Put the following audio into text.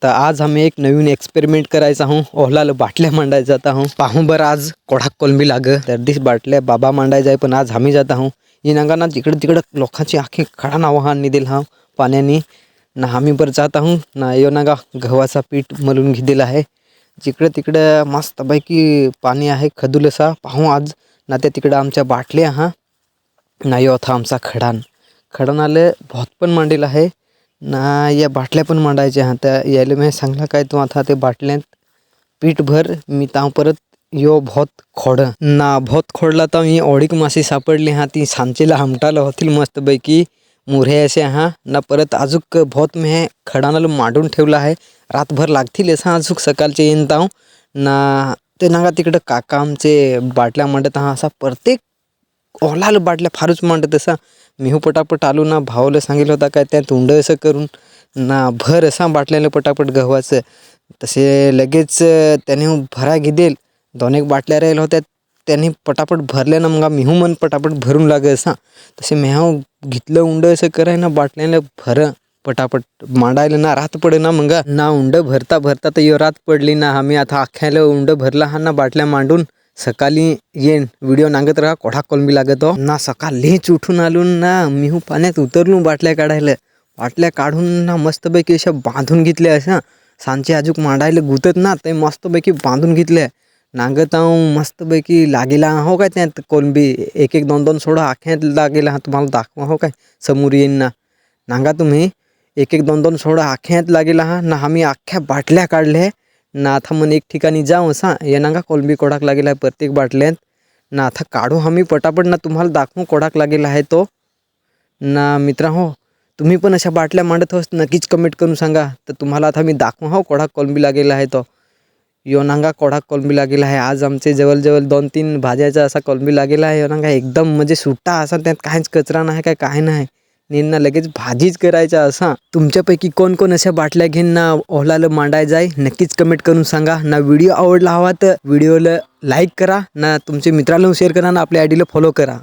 तर आज आम्ही एक नवीन एक्सपेरिमेंट करायचा आहोत. ओहलाला बाटल्या मांडायला जात आहोत. पाहू बरं आज कोडाक कोलंबी लाग तर दिस बाटल्या बाबा मांडाय जाय, पण आज आम्ही जात आहोत. ही नांगाना जिकडे तिकडे लोकांची आखी खडा नाव हा निदेल हा पाण्याने ना आम्ही बरं जात आहोत ना. यो नागा गव्हाचा पीठ मलून घेतलेला आहे. जिकडे तिकडे मस्तपैकी पाणी आहे खदुलसा. पाहू आज ना त्या तिकडे आमच्या बाटल्या हा ना यो था आमचा खडानाले बहुत पण मांडेल आहे ना. या बाटल्या पण मांडायच्या हा. त्या यायला मी सांगला काय तू आता ते बाटल्यात पीठ भर मी ताव परत यो बहुत खोड ना. बहुत खोडला तर मी ओढीक मासे सापडली हा. ती सांचेला हमटाला होतील मस्तपैकी मुरे असे हा ना. परत अजूक बहुत मी खडानाला मांडून ठेवला आहे. रातभर लागतील असं अजूक सकाळचे येईन ताव ना. ते नागा तिकडं काका आमचे बाटल्या मांडत हा. असा प्रत्येक ओहलाल बाटल्या फारच मांडत असा. मी पटापट आलो ना. भावाला सांगितलं होता काय त्यात उंड असं करून ना भर असा बाटल्याला पटापट गव्हाचं. तसे लगेच त्याने भरा घेदेल. दोन एक बाटल्या राहिल्या होत्या त्यांनी पटापट भरल्या ना. मग मिहू मन पटापट भरून लागे असा. तसे मेहाव घेतलं उंड असं कराय ना बाटल्याला भर पटापट मांडायला ना. रात पडे ना मग ना. उंड भरता भरता तर यो रात पडली ना. आम्ही आता अख्ख्याला उंड भरला हा ना बाटल्या मांडून. सकाळी येईन व्हिडिओ नांगत राहा कोठा कोलंबी लागतो ना. सकाळीच उठून आलो ना. मिहू पाण्यात उतरलो बाटल्या काढायला. बाटल्या काढून ना मस्तपैकी अशा बांधून घेतल्या अशा. सांचे अजूक मांडायला गुतत ना ते मस्तपैकी बांधून घेतल्या. नांगत मस्तपैकी लागेला हो काय त्यात कोलंबी. एक एक दोन दोन सोडा आख्यात लागेला हा. तुम्हाला दाखवा हो काय समोर येईन ना. नांगा तुम्ही एक एक दोन दोन सोडा आख्यात लागेला हा ना. आम्ही अख्ख्या बाटल्या काढल्या ना. आता मन एक ठिकाणी जाऊ असा या नांगा कोलंबी कोडाक लागेला आहे प्रत्येक बाटल्यात ना. आता काढू आम्ही पटापट ना. तुम्हाला दाखवू कोडाक लागेला आहे तो ना. मित्रा हो तुम्ही पण अशा बाटल्या मांडत होस नक्कीच कमेंट करून सांगा. तर तुम्हाला आता मी दाखवू हो कोडाक कोलंबी लागेला आहे तो. यो नांगा कोडाक कोलंबी लागेला आहे. आज आमचे जवळ 2-3 भाज्याचा असा कोलंबी लागेला आहे. यो नांगा एकदम म्हणजे सुट्टा असा. त्यात काहीच कचरा नाही काय नाही. नेना लगेच भाजीच करायचा असा. तुमच्यापैकी कोण कोण अशा बाटल्या घेऊन ना ओहलाला मांडाय जाय नक्कीच कमेंट करून सांगा ना. व्हिडिओ आवडला हवा तर व्हिडिओला लाईक करा ना. तुमच्या मित्राला शेअर करा ना. आपल्या आयडीला फॉलो करा.